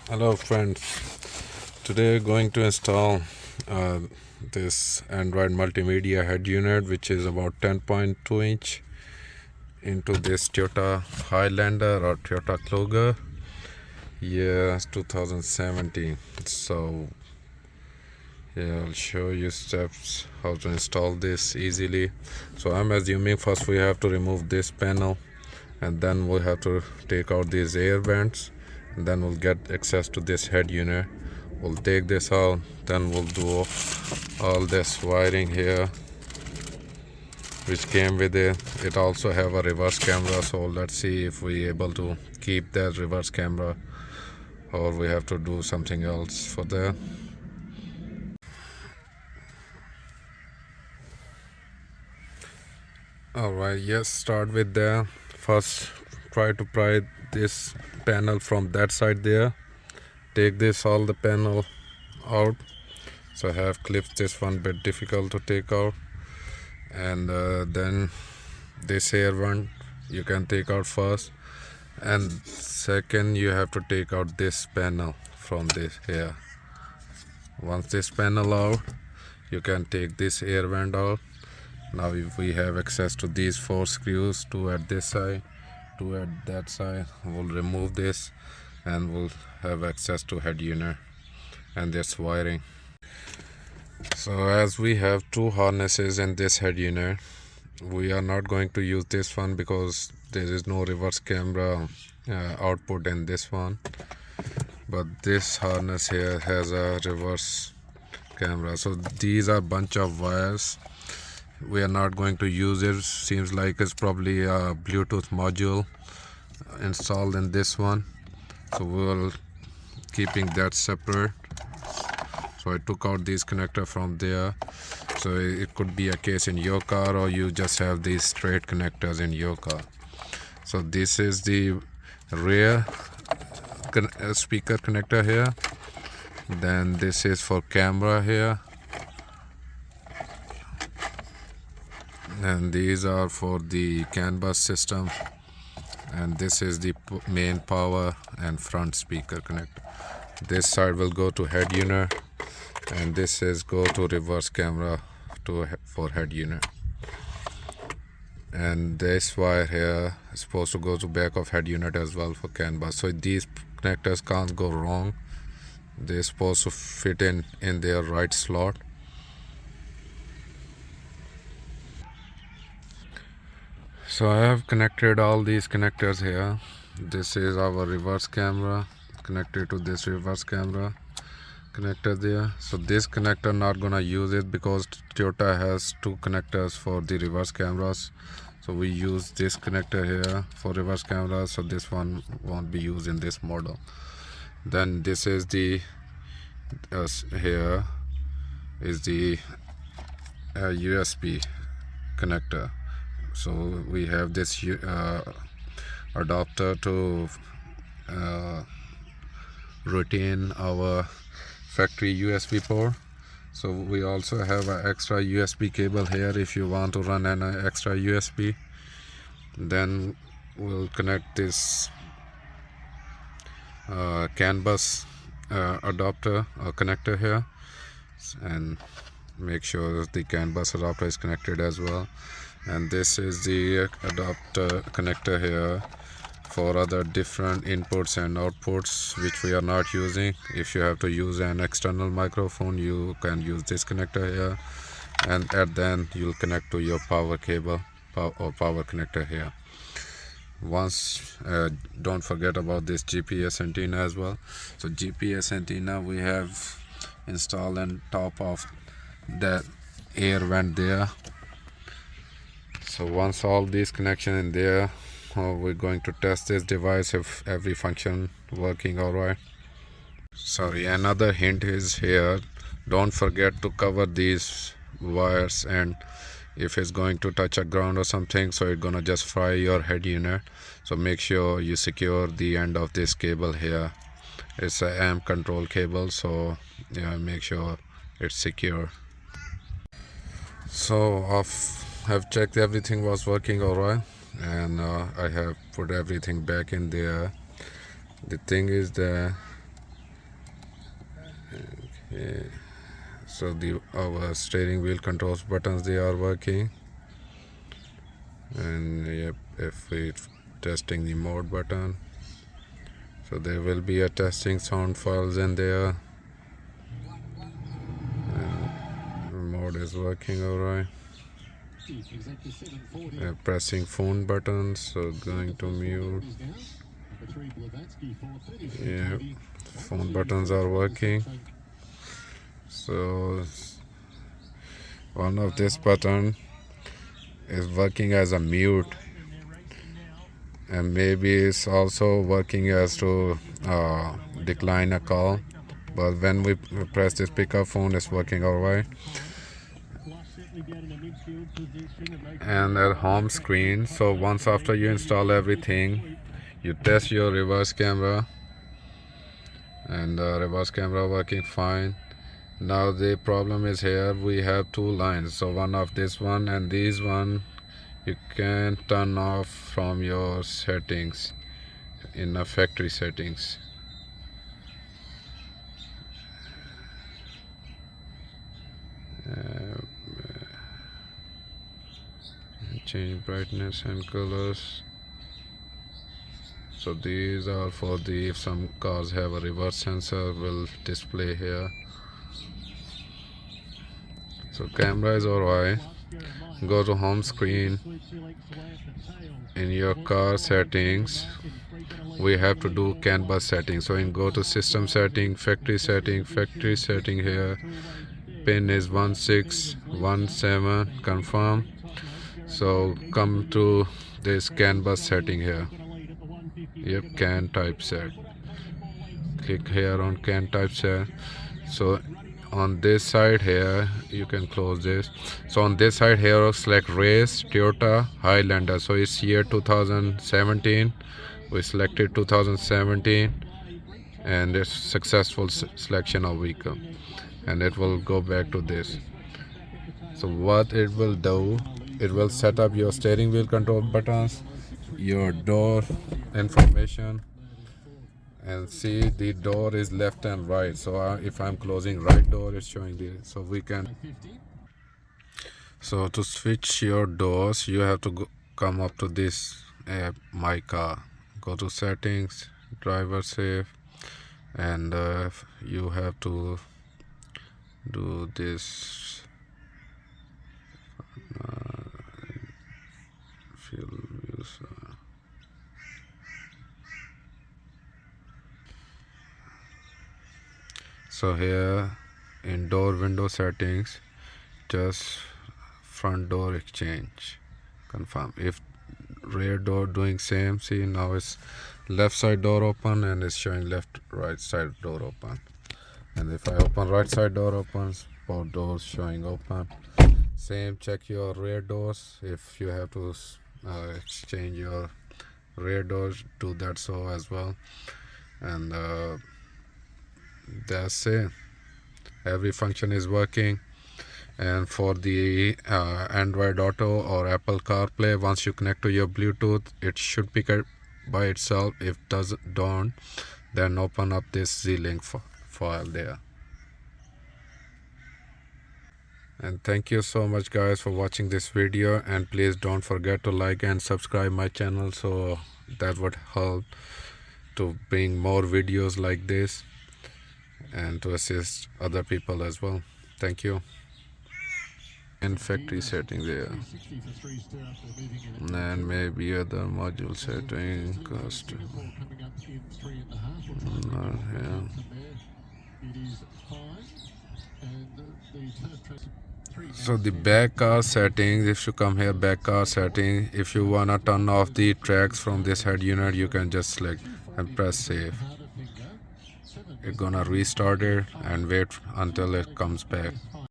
Hello friends, today we're going to install this Android multimedia head unit, which is about 10.2 inch into this Toyota Highlander or Toyota Kluger, year 2017. So yeah, I'll show you steps how to install this easily. So I'm assuming first we have to remove this panel, and then we have to take out these air vents, and then we'll get access to this head unit. We'll take this out, then we'll do all this wiring here which came with it. It also have a reverse camera, so let's see if we able to keep that reverse camera or we have to do something else for that. Alright, yes, start with there. First try to pry this panel from that side there. Take this all the panel out. So I have clipped this one, bit difficult to take out. And then this air one you can take out first, and second you have to take out this panel from this here. Once this panel out, you can take this air vent out. Now if we have access to these 4 screws, 2 at this side, 2 at that side, we'll remove this and we'll have access to head unit and this wiring. So as we have 2 harnesses in this head unit, we are not going to use this one because there is no reverse camera output in this one, but this harness here has a reverse camera. So these are bunch of wires. We are not going to use it. Seems like it's probably a Bluetooth module installed in this one, so we will keeping that separate. So I took out these connector from there. So it could be a case in your car, or you just have these straight connectors in your car. So this is the rear speaker connector here. Then this is for camera here. And these are for the CAN bus system. And this is the main power and front speaker connector. This side will go to head unit, and this is go to reverse camera for head unit. And this wire here is supposed to go to back of head unit as well for CAN bus. So these connectors can't go wrong. They're supposed to fit in their right slot. So I have connected all these connectors here. This is our reverse camera connected to this reverse camera connector there. So this connector not gonna use it because Toyota has 2 connectors for the reverse cameras. So we use this connector here for reverse camera, so this one won't be used in this model. Then this is the here is the USB connector. So we have this adapter to retain our factory USB port. So we also have an extra USB cable here if you want to run an extra USB. Then we'll connect this CAN bus adapter connector here, and make sure the CAN bus adapter is connected as well. And this is the adapter connector here for other different inputs and outputs which we are not using. If you have to use an external microphone, you can use this connector here, and at the end you'll connect to your power cable or power connector here. Once don't forget about this GPS antenna as well. So GPS antenna we have installed on top of that air vent there. So once all these connection in there, we're going to test this device if every function working alright. Sorry, another hint is here, don't forget to cover these wires, and if it's going to touch a ground or something, so it's gonna just fry your head unit. So make sure you secure the end of this cable here. It's a amp control cable, so yeah, make sure it's secure. So have checked everything was working alright, and I have put everything back in there. The thing is that Yeah. So our steering wheel controls buttons, they are working. And yep, if we testing the mode button, so there will be a testing sound files in there. And mode is working alright. Pressing phone buttons, so going to mute. Yeah, phone buttons are working. So one of this button is working as a mute, and maybe it's also working as to decline a call, but when we press this pickup phone, it's working alright. And at home screen, so once after you install everything, you test your reverse camera, and reverse camera working fine. Now the problem is here we have two lines, so one of this one and these one you can turn off from your settings in the factory settings. Change brightness and colors. So these are for the, if some cars have a reverse sensor, will display here. So camera is alright. Go to home screen. In your car settings, we have to do CAN bus setting. So in go to system setting, factory setting here. Pin is 1617, confirm. So come to this CAN bus setting here. Yep, CAN type set. Click here on CAN type set. So on this side here, you can close this. So on this side here, select race Toyota Highlander. So it's year 2017. We selected 2017, and it's successful selection of vehicle, and it will go back to this. So what it will do, it will set up your steering wheel control buttons, your door information, and see the door is left and right. So if I'm closing right door, it's showing this. So we can, so to switch your doors, you have to come up to this app, my car, go to settings, driver safe, and you have to do this fuel use. So here in door window settings, just front door exchange, confirm. If rear door doing same, see now it's left side door open and it's showing left right side door open. And if I open right side door opens, both doors showing open. Same, check your rear doors. If you have to exchange your rear doors, do that so as well. And that's it. Every function is working. And for the Android Auto or Apple CarPlay, once you connect to your Bluetooth, it should pick it by itself. If don't, then open up this Z-Link file there. And thank you so much guys for watching this video, and please don't forget to like and subscribe my channel, so that would help to bring more videos like this and to assist other people as well. Thank you. And factory setting there, and maybe other module setting, cost. Yeah. So the back car settings, if you come here, back car setting, if you wanna turn off the tracks from this head unit, you can just select and press save. It's gonna restart it and wait until it comes back.